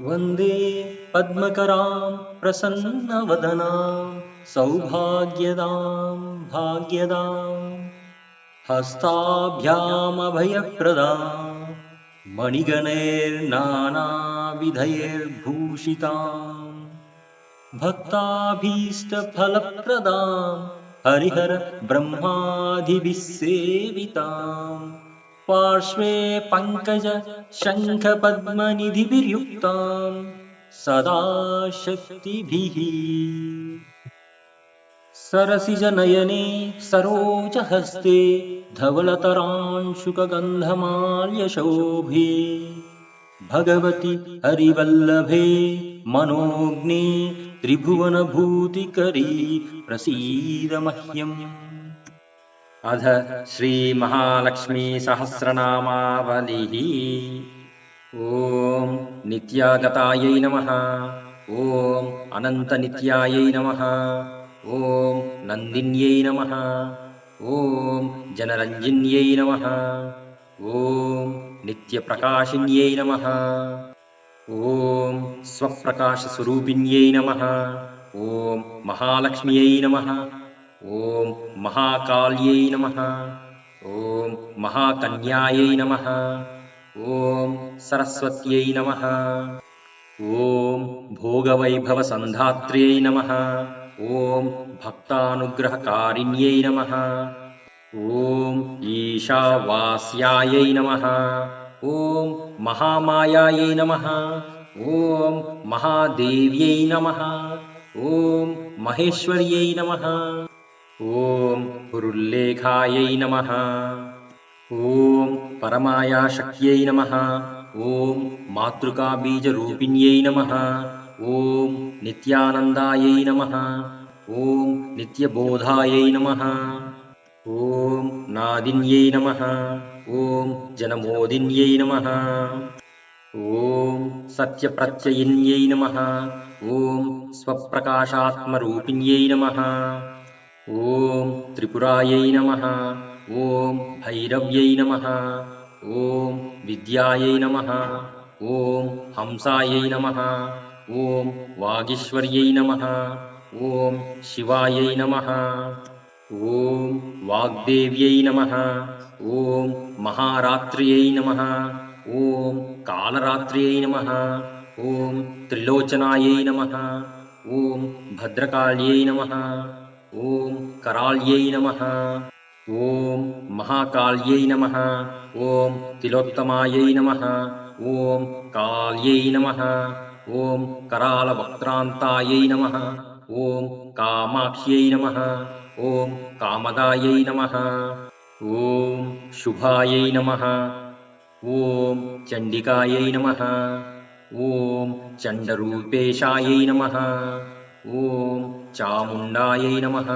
वन्दे पद्मकरां प्रसन्नवदनां सौभाग्यदां भाग्यदां हस्ताभ्यामभयप्रदां मणिगणैर्नानाविधैर्भूषितां भक्ताभीष्टफलप्रदां हरिहर ब्रह्मादिभिः सेवितां पार्श्वे पङ्कज शङ्खपद्मनिधिभिर्युक्तां सदा शक्तिभिः सरसिजनयने सरोजहस्ते धवलतरांशुकगन्धमाल्यशोभे भगवति हरिवल्लभे मनोज्ञे त्रिभुवनभूतिकरी प्रसीद मह्यम्। अथ श्रीमहालक्ष्मी सहस्रनामावलिः। ॐ नित्यागतायै नमः। ॐ अनन्तनित्यायै नमः। ॐ नन्दिन्यै नमः। ॐ जनरञ्जिन्यै नमः। ॐ नित्यप्रकाशिन्यै नमः। ॐ स्वप्रकाशस्वरूपिण्यै नमः। ॐ महालक्ष्म्यै नमः। ॐ महाकाल्यै नमः। ॐ महाकन्यायै नमः। ॐ सरस्वत्यै नमः। ॐ भोगवैभवसन्धात्र्यै नमः। ॐ भक्तानुग्रहकारिण्यै नमः। ॐ ईशावास्यायै नमः। ॐ महामायायै नमः। ॐ महादेव्यै नमः। ॐ महेश्वर्यै नमः। ॐ पुरुल्लेखायै नमः। ॐ परमायाशक्त्यै नमः। ॐ मातृकाबीजरूपिण्यै नमः। ॐ नित्यानन्दायै नमः। ॐ नित्यबोधायै नमः। ॐ नादिन्यै नमः। ॐ जनमोदिन्यै नमः। ॐ सत्यप्रत्ययिन्यै नमः। ॐ स्वप्रकाशात्मरूपिण्यै नमः। ॐ त्रिपुरायै नमः। ॐ भैरव्यै नमः। ॐ विद्यायै नमः। ॐ हंसायै नमः। ॐ वागीश्वर्यै नमः। ॐ शिवायै नमः। ॐ वाग्देव्यै नमः। ॐ महारात्र्यै नमः। ॐ कालरात्र्यै नमः। ॐ त्रिलोचनायै नमः। ॐ भद्रकाल्यै नमः। ॐ कराल्यै नमः। ॐ महाकाल्यै नमः। ॐ तिलोत्तमायै नमः। ॐ काल्यै नमः। ॐ करालवक्त्रान्तायै नमः। ॐ कामाक्ष्यै नमः। ॐ कामदायै नमः। ॐ शुभायै नमः। ॐ चण्डिकायै नमः। ॐ चण्डरूपेशायै नमः। ॐ चामुण्डायै नमः।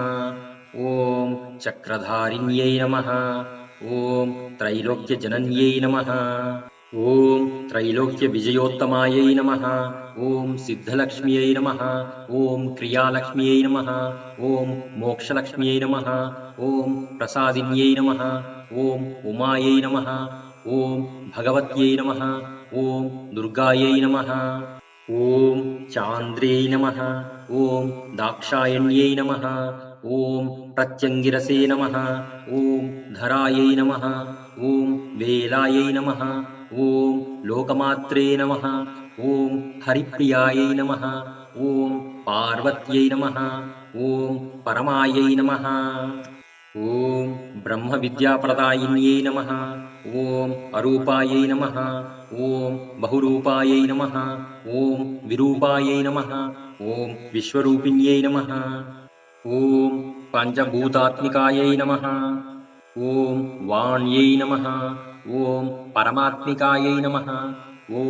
ॐ चक्रधारिण्यै नमः। ॐ त्रैलोक्यजनन्यै नमः। ॐ त्रैलोक्यविजयोत्तमायै नमः। ॐ सिद्धलक्ष्म्यै नमः। ॐ क्रियालक्ष्म्यै नमः। ॐ मोक्षलक्ष्म्यै नमः। ॐ प्रसादिन्यै नमः। ॐ उमायै नमः। ॐ भगवत्यै नमः। ॐ दुर्गायै नमः। ॐ चान्द्र्यै नमः। ॐ दाक्षायण्यै नमः। ॐ प्रत्यङ्गिरसे नमः। ॐ धरायै नमः। ॐ वेलायै नमः। ॐ लोकमात्रे नमः। ॐ हरिप्रियायै नमः। ॐ पार्वत्यै नमः। ॐ परमायै नमः। ॐ ब्रह्मविद्याप्रदायिन्यै नमः। ॐ अरूपायै नमः। ॐ बहुरूपायै नमः। ॐ विरूपायै नमः। ॐ विश्वरूपिण्यै नमः। ॐ पञ्चभूतात्मिकायै नमः। ॐ वाण्यै नमः। ॐ परमात्मिकायै नमः। ॐ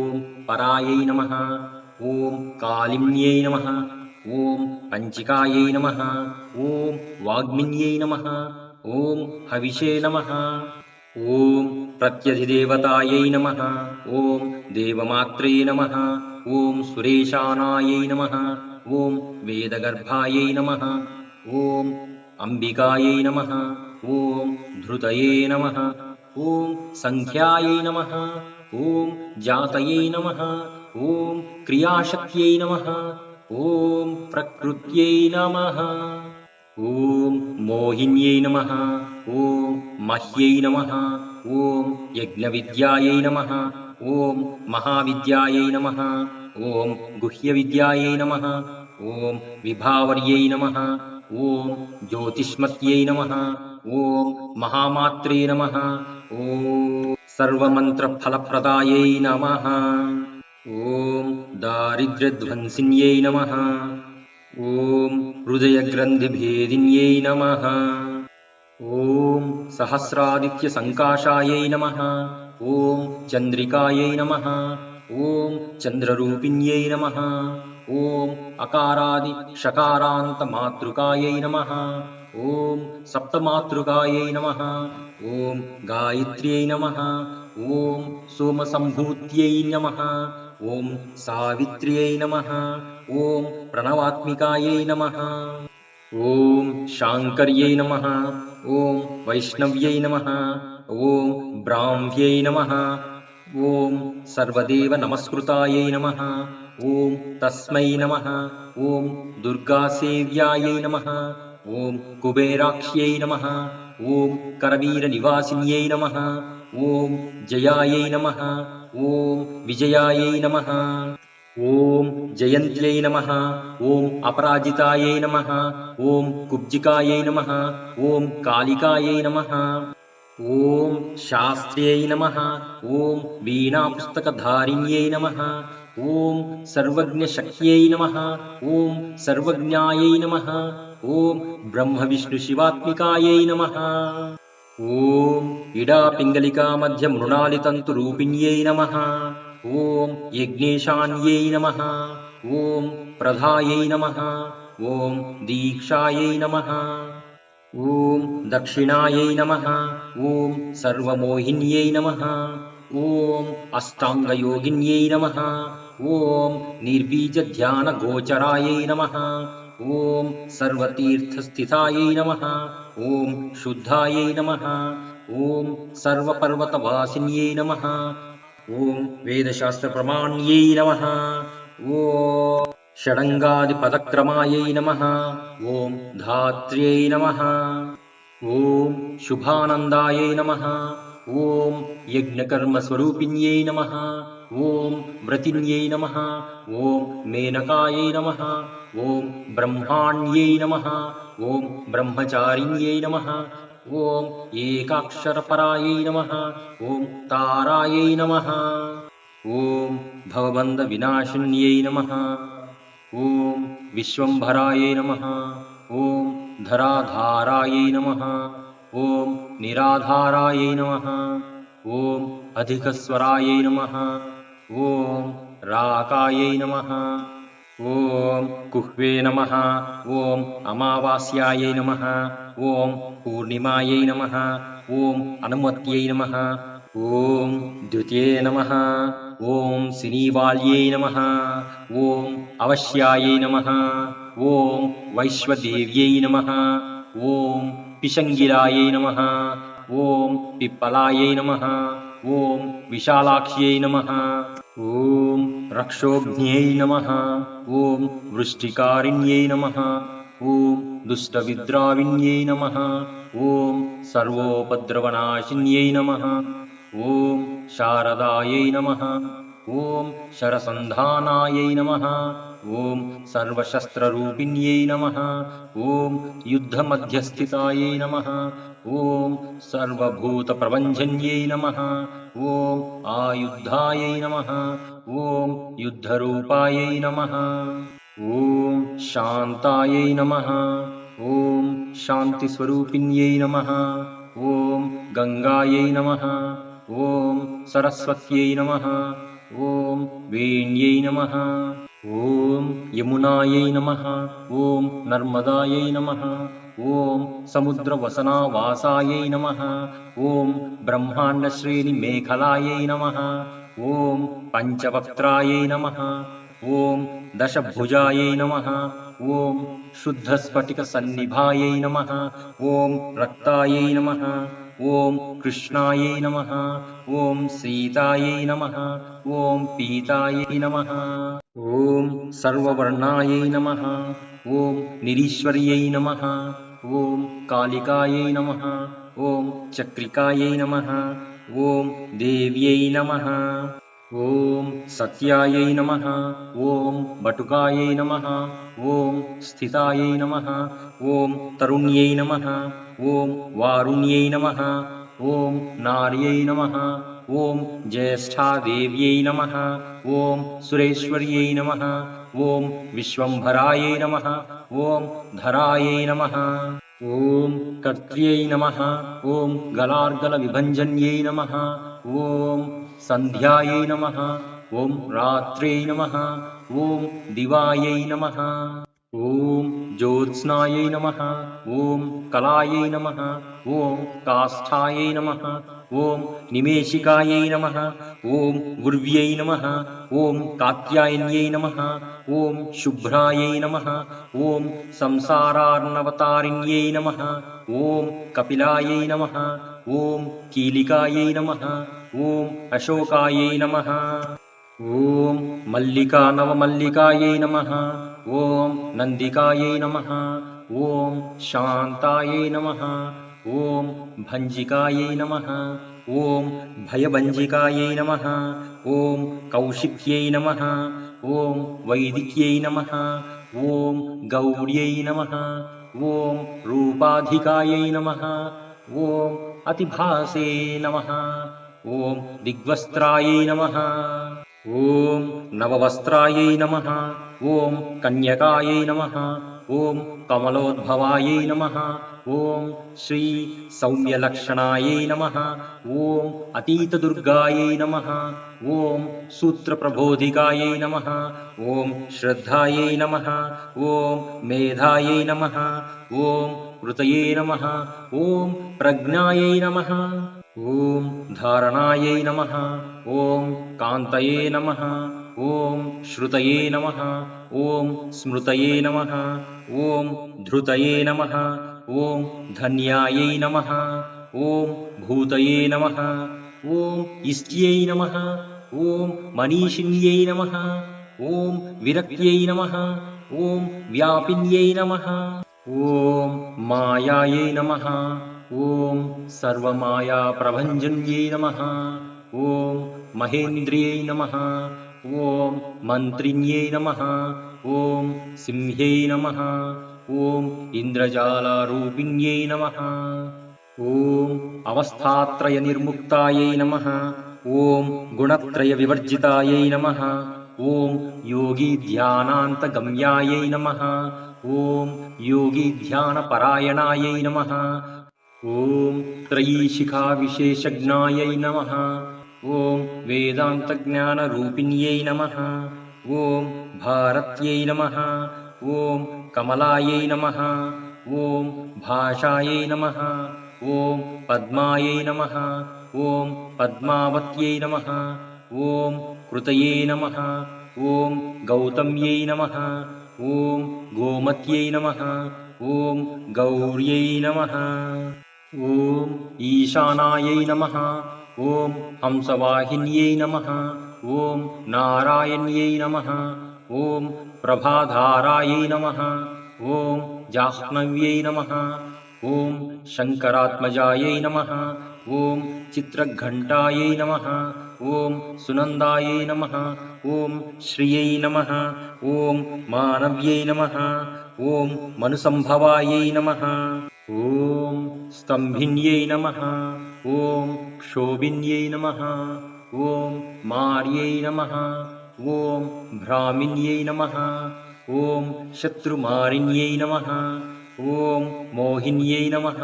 परायै नमः। ॐ कालिन्यै नमः। ॐ पञ्चिकायै नमः। ॐ वाग्मिन्यै नमः। ॐ हविषे नमः। ॐ प्रत्यधिदेवतायै नमः। ॐ देवमात्रे नमः। ॐ सुरेशानायै नमः। ॐ वेदगर्भायै नमः। ॐ अम्बिकायै नमः। ॐ धृतये नमः। ॐ सङ्ख्यायै नमः। ॐ जातये नमः। ॐ क्रियाशक्त्यै नमः। ॐ प्रकृत्यै नमः। ॐ मोहिन्यै नमः। ॐ मह्यै नमः। ॐ यज्ञविद्यायै नमः। ॐ महाविद्यायै नमः। ॐ गुह्यविद्यायै नमः। ॐ विभावर्यै नमः। ॐ ज्योतिष्मत्यै नमः। ॐ महामात्रे नमः। ॐ सर्वमन्त्रफलप्रदायै नमः। ॐ दारिद्र्यध्वंसिन्यै नमः। ॐ हृदयग्रन्थिभेदिन्यै नमः। ॐ सहस्रादित्यसङ्काशायै नमः। ॐ चन्द्रिकायै नमः। ॐ चन्द्ररूपिण्यै नमः। ॐ अकारादिषकारान्तमातृकायै नमः। ॐ सप्तमातृकायै नमः। ॐ गायत्र्यै नमः। ॐ सोमसम्भूत्यै नमः। ॐ सावित्र्यै नमः। ॐ प्रणवात्मिकायै नमः। ॐ शाङ्कर्यै नमः। ॐ वैष्णव्यै नमः। ॐ ब्राह्म्यै नमः। ॐ सर्वदेवनमस्कृतायै नमः। ॐ तस्मै नमः। ॐ दुर्गासेव्यायै नमः। ॐ कुबेराक्ष्यै नमः। ॐ करवीरनिवासिन्यै नमः। ॐ जयायै नमः। ॐ विजयायै नमः। ॐ जयन्त्यै नमः। ॐ अपराजितायै नमः। ॐ कुब्जिकायै नमः। ॐ कालिकायै नमः। ॐ शास्त्र्यै नमः। ॐ वीणापुस्तकधारिण्यै नमः। ॐ सर्वज्ञशक्त्यै नमः। ॐ सर्वज्ञायै नमः। ॐ ब्रह्मविष्णुशिवात्मिकायै नमः। ॐ इडापिङ्गलिकामध्यमृणालितन्तुरूपिण्यै नमः। ॐ यज्ञेशान्यै नमः। ॐ प्रधायै नमः। ॐ दीक्षायै नमः। ॐ दक्षिणायै नमः। ॐ सर्वमोहिन्यै नमः। ॐ अष्टाङ्गयोगिन्यै नमः। ॐ निर्बीजध्यानगोचरायै नमः। ॐ सर्वतीर्थस्थितायै नमः। ॐ शुद्धायै नमः। ॐ सर्वपर्वतवासिन्यै नमः। ॐ वेदशास्त्रप्रमाण्यै नमः। ॐ षडङ्गादिपदक्रमायै नमः। ॐ धात्र्यै नमः। ॐ शुभानन्दायै नमः। ॐ यज्ञकर्मस्वरूपिण्यै नमः। ॐ व्रतिन्यै नमः। ॐ मेनकायै नमः। ॐ ब्रह्माण्यै नमः। ॐ ब्रह्मचारिण्यै नमः। ॐ एकाक्षरपरायै नमः। ॐ तारायै नमः। ॐ भवबन्धविनाशिन्यै नमः। ॐ विश्वम्भरायै नमः। ॐ धराधारायै नमः। ॐ निराधारायै नमः। ॐ अधिकस्वरायै नमः। ॐ राकायै नमः। ॐ कुह्वे नमः। ॐ अमावास्यायै नमः। ॐ पूर्णिमायै नमः। ॐ अनुमत्यै नमः। ॐ द्युते नमः। ॐ सिनीवाल्यै नमः। ॐ अवश्यायै नमः। ॐ वैश्वदेव्यै नमः। ॐ पिशङ्गिलायै नमः। ॐ पिप्पलायै नमः। ॐ विशालाक्ष्यै नमः। ॐ रक्षोघ्न्यै नमः। ॐ वृष्टिकारिण्यै नमः। ॐ दुष्टविद्राविण्यै नमः। ॐ सर्वोपद्रवनाशिन्यै नमः। ॐ शारदायै नमः। ॐ शरसन्धानायै नमः। ॐ सर्वशस्त्ररूपिण्यै नमः। ॐ युद्धमध्यस्थितायै नमः। ॐ सर्वभूतप्रभञ्जन्यै नमः। ॐ आयुद्धायै नमः। ॐ युद्धरूपायै नमः। ॐ शान्तायै नमः। ॐ शान्तिस्वरूपिण्यै नमः। ॐ गङ्गायै नमः। ॐ सरस्वत्यै नमः। ॐ वेण्यै नमः। ॐ यमुनायै नमः। ॐ नर्मदायै नमः। ॐ समुद्रवसनावासायै नमः। ॐ ब्रह्माण्डश्रेणिमेखलायै नमः। ॐ पञ्चवक्त्रायै नमः। ॐ दशभुजायै नमः। ॐ शुद्धस्फटिकसन्निभायै नमः। ॐ रक्तायै नमः। ॐ कृष्णायै नमः ॐ सीतायै नमः ॐ पीतायै नमः ॐ सर्ववर्णायै नमः ॐ निरीश्वर्यै नमः ॐ कालिकायै नमः ॐ चक्रिकायै नमः ॐ देव्यै नमः ॐ सत्यायै नमः ॐ बटुकायै नमः ॐ स्थितायै नमः ॐ तरुण्यै नमः ॐ वारुण्यै नमः ॐ नार्यै नमः ॐ ज्येष्ठादेव्यै नमः ॐ सुरेश्वर्यै नमः ॐ विश्वम्भरायै नमः ॐ धरायै नमः ॐ कर्त्र्यै नमः ॐ गलार्गलविभञ्जन्यै नमः ॐ सन्ध्यायै नमः ॐ रात्र्यै नमः ॐ दिवायै नमः ॐ ज्योत्स्नायै नमः ॐ कलायै नमः ॐ काष्ठायै नमः ॐ निमेषिकायै नमः ॐ गुर्व्यै नमः ॐ कात्यायन्यै नमः ॐ शुभ्रायै नमः ॐ संसारार्णवतारिण्यै नमः ॐ कपिलायै नमः ॐ कीलिकायै नमः ॐ अशोकायै नमः ॐ मल्लिकानवमल्लिकायै नमः ॐ नन्दिकायै नमः ॐ शान्तायै नमः ॐ भञ्जिकायै नमः ॐ भयभञ्जिकायै नमः ॐ कौशिक्यै नमः ॐ वैदिक्यै नमः ॐ गौर्यै नमः ॐ रूपाधिकायै नमः ॐ अतिभासे नमः ॐ दिग्वस्त्रायै नमः ॐ नववस्त्रायै नमः ॐ कन्यकायै नमः ॐ कमलोद्भवायै नमः ॐ श्री सौम्यलक्षणायै नमः ॐ अतीतदुर्गायै नमः ॐ सूत्रप्रबोधिकायै नमः ॐ श्रद्धायै नमः ॐ मेधायै नमः ॐ कृतये नमः ॐ प्रज्ञायै नमः ॐ धारणायै नमः ॐ कान्तये नमः ॐ श्रुतये नमः ॐ स्मृतये नमः ॐ धृतये नमः ॐ धन्यायै नमः ॐ भूतये नमः ॐ इष्ट्यै नमः ॐ मनीषिण्यै नमः ॐ विरक्त्यै नमः ॐ व्यापिन्यै नमः ॐ मायायै नमः ॐ सर्वमायाप्रभञ्जन्यै नमः ॐ महेन्द्र्यै नमः ॐ मन्त्रिण्यै नमः ॐ सिंह्यै नमः ॐ इन्द्रजालारूपिण्यै नमः ॐ अवस्थात्रयनिर्मुक्तायै नमः ॐ गुणत्रयविवर्जितायै नमः ॐ योगीध्यानान्तगम्यायै नमः ॐ योगीध्यानपरायणायै नमः ॐ त्रयीशिखाविशेषज्ञायै नमः ॐ वेदान्तज्ञानरूपिण्यै नमः ॐ भारत्यै नमः ॐ कमलायै नमः ॐ भाषायै नमः ॐ पद्मायै नमः ॐ पद्मावत्यै नमः ॐ कृतये नमः ॐ गौतम्यै नमः ॐ गोमत्यै नमः ॐ गौर्यै नमः ॐ ईशानायै नमः ॐ हंसवाहिन्यै नमः ॐ नारायण्यै नमः ॐ प्रभाधारायै नमः ॐ जाह्नव्यै नमः ॐ शङ्करात्मजायै नमः ॐ चित्रघण्टायै नमः ॐ सुनन्दायै नमः ॐ श्रियै नमः ॐ मानव्यै नमः ॐ मनुसम्भवायै नमः ॐ स्तम्भिन्यै नमः ॐ क्षोभिन्यै नमः ॐ मार्यै नमः ॐ भ्रामिन्यै नमः ॐ शत्रुमारिण्यै नमः ॐ मोहिन्यै नमः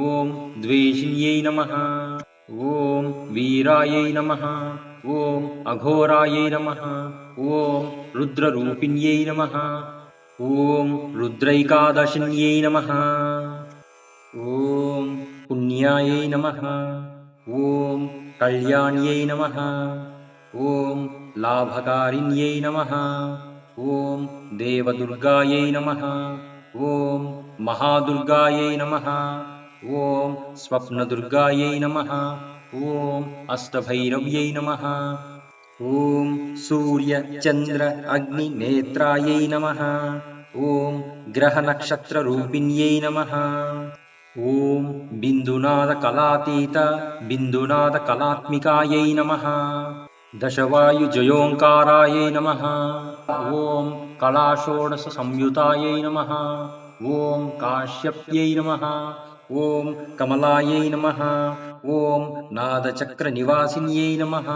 ॐ द्वेषिन्यै नमः ॐ वीरायै नमः ॐ अघोरायै नमः ॐ रुद्ररूपिण्यै नमः ॐ रुद्रैकादशिन्यै नमः ॐ पुण्यायै नमः ॐ कल्याण्यै नमः ॐ लाभकारिण्यै नमः ॐ देवदुर्गायै नमः ॐ महादुर्गायै नमः ॐ स्वप्नदुर्गायै नमः। ॐ अष्टभैरव्यै नमः। ॐ सूर्यचन्द्र अग्निनेत्रायै नमः। ॐ ग्रहनक्षत्ररूपिण्यै नमः। ॐ बिन्दुनादकलातीत बिन्दुनादकलात्मिकायै नमः। दशवायुजयोङ्कारायै नमः। ॐ कलाषोडशसंयुतायै नमः। ॐ काश्यप्यै नमः। ॐ कमलायै नमः। ॐ नादचक्रनिवासिन्यै नमः।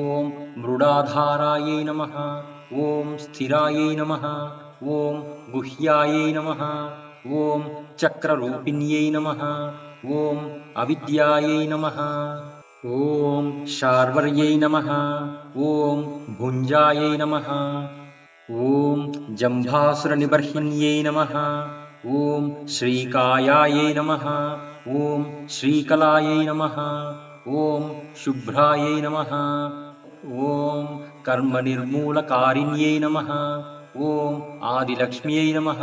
ॐ मृडाधारायै नमः। ॐ स्थिरायै नमः। ॐ गुह्यायै नमः। ॐ चक्ररूपिण्यै नमः। ॐ अविद्यायै नमः। ॐ शार्वर्यै नमः। ॐ भुञ्जायै नमः। ॐ जम्भासुरनिबर्हिन्यै नमः। ॐ श्रीकायायै नमः। ॐ श्रीकलायै नमः। ॐ शुभ्रायै नमः। ॐ कर्मनिर्मूलकारिण्यै नमः। ॐ आदिलक्ष्म्यै नमः।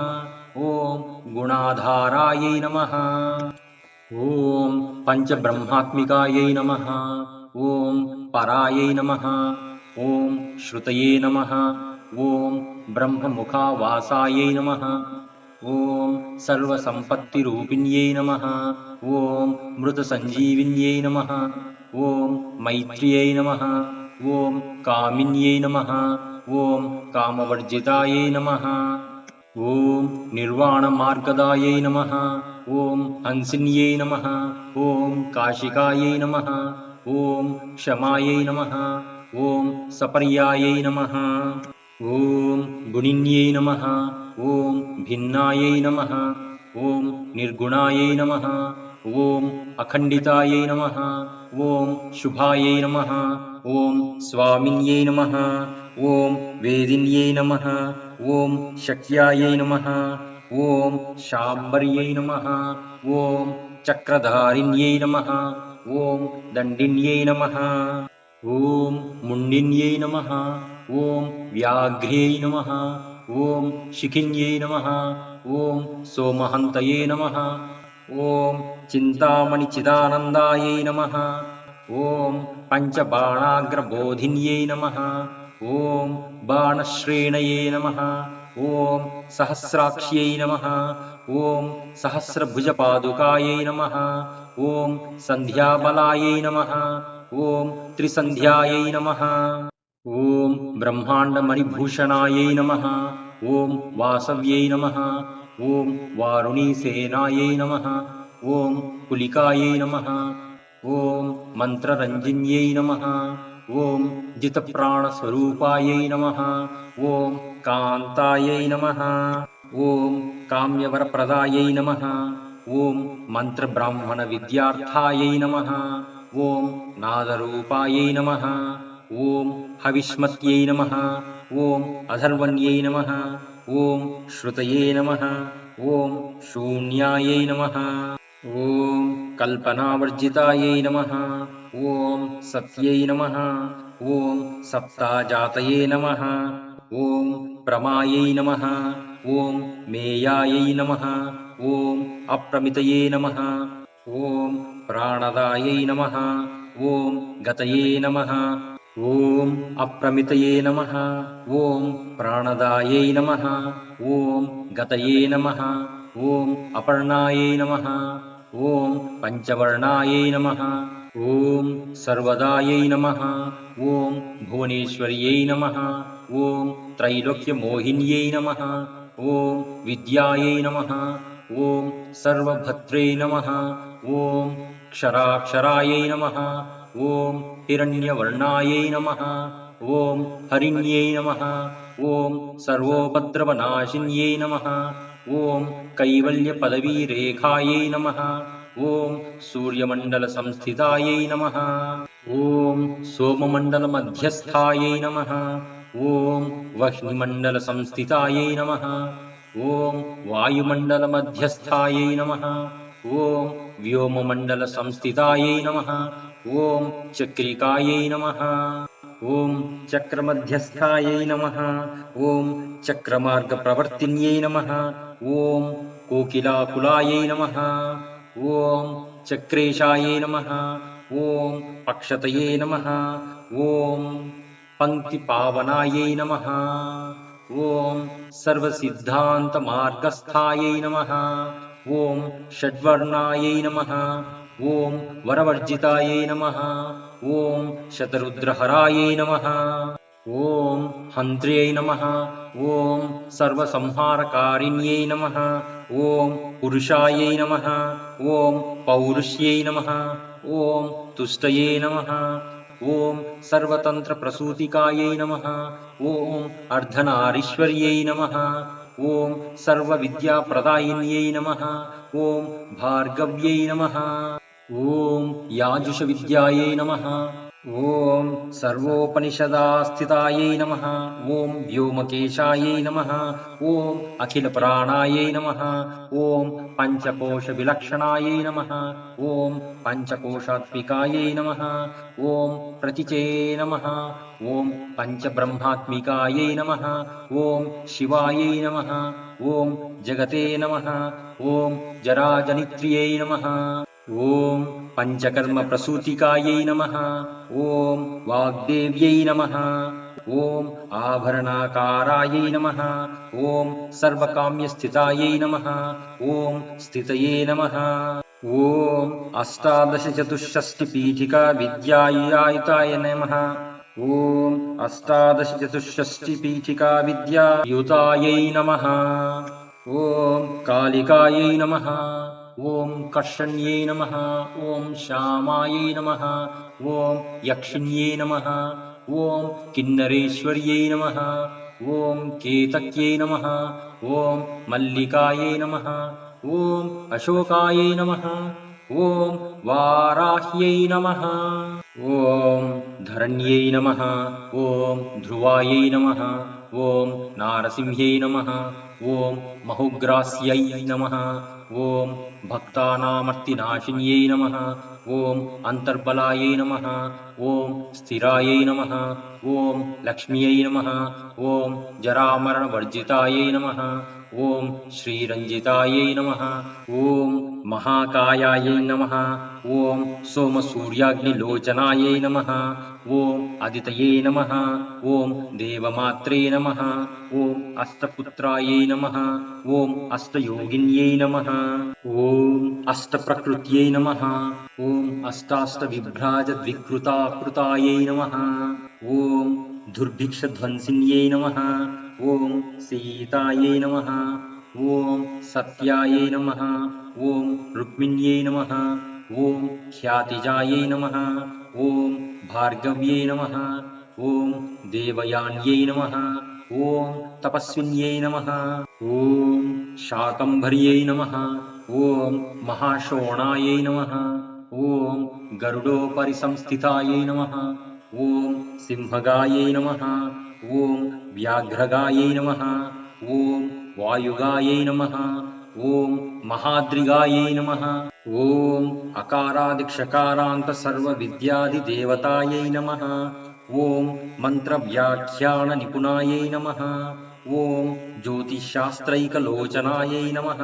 ॐ गुणाधारायै नमः। ॐ पञ्चब्रह्मात्मिकायै नमः। ॐ परायै नमः। ॐ श्रुतये नमः। ॐ ब्रह्ममुखावासायै नमः। ॐ सर्वसम्पत्तिरूपिण्यै नमः। ॐ मृतसञ्जीविन्यै नमः। ॐ मैत्र्यै नमः। ॐ कामिन्यै नमः। ॐ कामवर्जितायै नमः। ॐ निर्वाणमार्गदायै नमः। ॐ हंसिन्यै नमः। ॐ काशिकायै नमः। ॐ क्षमायै नमः। ॐ सपर्यायै नमः। ॐ गुणिन्यै नमः। ॐ भिन्नायै नमः। ॐ निर्गुणायै नमः। ॐ अखण्डितायै नमः। ॐ शुभायै नमः। ॐ स्वामिन्यै नमः। ॐ वेदिन्यै नमः। ॐ शक्यायै नमः। ॐ शाम्बर्यै नमः। ॐ चक्रधारिण्यै नमः। ॐ दण्डिन्यै नमः। ॐ मुण्डिन्यै नमः। ॐ व्याघ्र्यै नमः। ॐ शिखिन्यै नमः। ॐ सोमहन्तये नमः। ॐ चिन्तामणिचिदानन्दायै नमः। ॐ पञ्चबाणाग्रबोधिन्यै नमः। ॐ बाणश्रेणये नमः। ॐ सहस्राक्ष्यै नमः। ॐ सहस्रभुजपादुकायै नमः। ॐ सन्ध्याबलायै नमः। ॐ त्रिसन्ध्यायै नमः। ॐ ब्रह्माण्डमणिभूषणायै नमः। ॐ वासव्यै नमः। ॐ वारुणीसेनायै नमः। ॐ कुलिकायै नमः। ॐ मन्त्ररञ्जिन्यै नमः। ॐ जितप्राणस्वरूपायै नमः। ॐ कान्तायै नमः। ॐ काम्यवरप्रदायै नमः। ॐ मन्त्रब्राह्मणविद्यार्थायै नमः। ॐ नादरूपायै नमः। ॐ हविष्मत्यै नमः। ॐ अधर्वण्यै नमः। ॐ श्रुतये नमः। ॐ शून्यायै नमः। ॐ कल्पनावर्जितायै नमः। ॐ सत्यै नमः। ॐ सप्ताजातये नमः। ॐ प्रमायै नमः। ॐ मेयायै नमः। ॐ अप्रमितये नमः। ॐ प्राणदायै नमः। ॐ गतये नमः। ॐ अप्रमितये नमः। ॐ प्राणदायै नमः। ॐ गतये नमः। ॐ अपर्णायै नमः। ॐ पञ्चवर्णायै नमः। ॐ सर्वदायै नमः। ॐ भुवनेश्वर्यै नमः। ॐ त्रैलोक्यमोहिन्यै नमः। ॐ विद्यायै नमः। ॐ सर्वभद्रे नमः। ॐ क्षराक्षरायै नमः। ॐ हिरण्यवर्णायै नमः। ॐ हरिण्यै नमः। ॐ सर्वोपद्रवनाशिन्यै नमः। ॐ कैवल्यपदवीरेखायै नमः। ॐ सूर्यमण्डलसंस्थितायै नमः। ॐ सोममण्डलमध्यस्थायै नमः। ॐ वह्निमण्डलसंस्थितायै नमः। ॐ वायुमण्डलमध्यस्थायै नमः। ॐ व्योममण्डलसंस्थितायै नमः। ॐ चक्रिकायै नमः। ॐ चक्रमध्यस्थायै नमः। ॐ चक्रमार्गप्रवर्तिन्यै नमः। ॐ कोकिलाकुलायै नमः। ॐ चक्रेशायै नमः ॐ पक्षतये नमः ॐ पङ्क्तिपावनायै नमः ॐ सर्वसिद्धान्तमार्गस्थायै नमः ॐ षड्वर्णायै नमः ॐ वरवर्जितायै नमः ॐ शतरुद्रहरायै नमः ॐ हन्त्र्यै नमः ॐ सर्वसंहारकारिण्यै नमः ॐ पुरुषायै नमः ॐ पौरुष्यै नमः ॐ तुष्टये नमः ॐ सर्वतन्त्रप्रसूतिकायै नमः ॐ अर्धनारीश्वर्यै नमः ॐ सर्वविद्याप्रदायिन्यै नमः ॐ भार्गव्यै नमः ॐ याजुषविद्यायै नमः ॐ सर्वोपनिषदास्थितायै नमः ॐ व्योमकेशायै नमः ॐ अखिलप्राणायै नमः ॐ पञ्चकोशविलक्षणायै नमः ॐ पञ्चकोशात्मिकायै नमः ॐ प्रतिचे नमः ॐ पञ्चब्रह्मात्मिकायै नमः ॐ शिवायै नमः ॐ जगते नमः ॐ जराजनित्र्यै नमः ॐ पञ्चकर्मप्रसूतिकायै नमः ॐ वाग्देव्यै नमः ॐ आभरणाकारायै नमः ॐ सर्वकाम्यस्थितायै नमः ॐ स्थितये नमः ॐ अष्टादशचतुष्षष्टिपीठिका विद्यायुताय नमः ॐ अष्टादशचतुष्षष्टिपीठिका विद्यायुतायै नमः ॐ कालिकायै नमः ॐ कर्षण्यै नमः ॐ श्यामायै नमः ॐ यक्षिण्यै नमः ॐ किन्नरेश्वर्यै नमः ॐ केतक्यै नमः ॐ मल्लिकायै नमः ॐ अशोकायै नमः ॐ वाराह्यै नमः ॐ धरण्यै नमः ॐ ध्रुवायै नमः ॐ नारसिंह्यै नमः ॐ महुग्रास्यै नमः ॐ भक्तानामर्तिनाशिन्यै नमः ॐ अन्तर्बलायै नमः ॐ स्थिरायै नमः ॐ लक्ष्म्यै नमः ॐ जरामरणवर्जितायै नमः ॐ श्रीरञ्जितायै नमः ॐ महाकायायै नमः ॐ सोमसूर्याग्निलोचनायै नमः ॐ अदितये नमः ॐ देवमात्रे नमः ॐ अष्टपुत्रायै नमः ॐ अष्टयोगिन्यै नमः ॐ अष्टप्रकृत्यै नमः ॐ अष्टाष्टविभ्राजद्विकृताकृतायै नमः ॐ दुर्भिक्षध्वंसिन्यै नमः ॐ सीतायै नमः ॐ सत्यायै नमः ॐ रुक्मिण्यै नमः ॐ ख्यातिजायै नमः ॐ भार्गव्यै नमः ॐ देवयान्यै नमः ॐ तपस्विन्यै नमः ॐ शाकम्भर्यै नमः ॐ महाशोणायै नमः ॐ गरुडोपरि संस्थितायै नमः ॐ सिंहगायै नमः ॐ व्याघ्रगायै नमः ॐ वायुगायै नमः ॐ महाद्रिगायै नमः ॐ अकारादिक्षकारान्तसर्वविद्यादिदेवतायै नमः ॐ मन्त्रव्याख्याननिपुणायै नमः ॐ ज्योतिश्शास्त्रैकलोचनायै नमः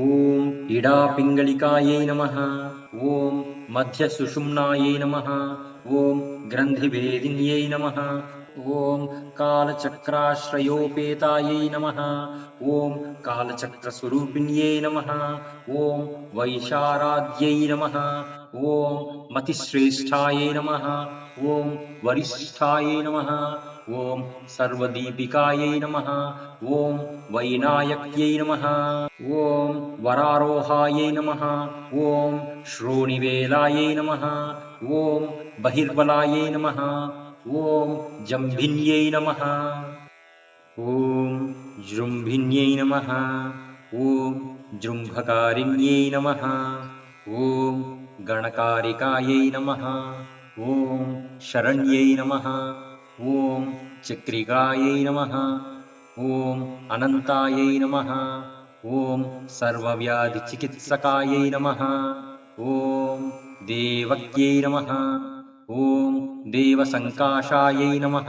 ॐ इडापिङ्गलिकायै नमः ॐ मध्यसुषुम्नायै नमः ॐ ग्रन्थिभेदिन्यै नमः ॐ कालचक्राश्रयोपेतायै नमः ॐ कालचक्रस्वरूपिण्यै नमः ॐ वैशाराद्यै नमः ॐ मतिश्रेष्ठायै नमः ॐ वरिष्ठायै नमः ॐ सर्वदीपिकायै नमः ॐ वैनायक्यै नमः ॐ वरारोहायै नमः ॐ श्रोणिवेलायै नमः ॐ बहिर्बलायै नमः ॐ जम्भिन्यै नमः ॐ जृम्भिन्यै नमः ॐ जृम्भकारिण्यै नमः ॐ गणकारिकायै नमः ॐ शरण्यै नमः ॐ चक्रिकायै नमः ॐ अनन्तायै नमः ॐ सर्वव्याधिचिकित्सकायै नमः ॐ देवक्यै नमः ॐ देवसङ्काशायै नमः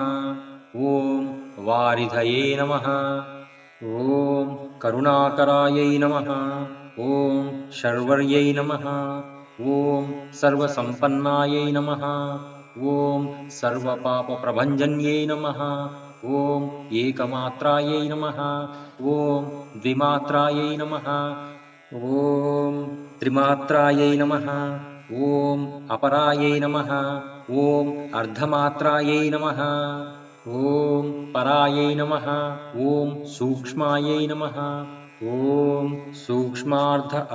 ॐ वारिधये नमः ॐ करुणाकरायै नमः ॐ शर्वर्यै नमः। ॐ सर्वसम्पन्नायै नमः। ॐ सर्वपापप्रभञ्जन्यै नमः। ॐ एकमात्रायै नमः। ॐ द्विमात्रायै नमः। ॐ त्रिमात्रायै नमः। ॐ अपरायै नमः। ॐ अर्धमात्रायै नमः। ॐ परायै नमः। ॐ सूक्ष्मायै नमः। ॐ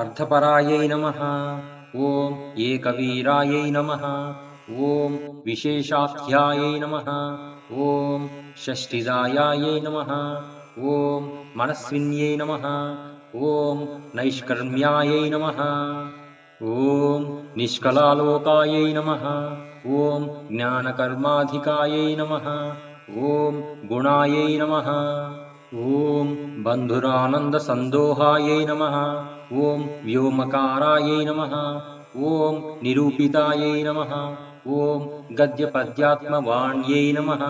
अर्धपरायै नमः। ॐ एकवीरायै नमः। ॐ विशेषाख्यायै नमः। ॐ षष्ठिदायायै नमः। ॐ मनस्विन्यै नमः। ॐ नैष्कर्म्यायै नमः। ॐ निष्कलालोकायै नमः। ॐ ज्ञानकर्माधिकायै नमः। ॐ गुणायै नमः। ॐ बन्धुरानन्दसन्दोहायै नमः। ॐ व्योमकारायै नमः। ॐ निरूपितायै नमः। ॐ गद्यपद्यात्मवाण्यै नमः।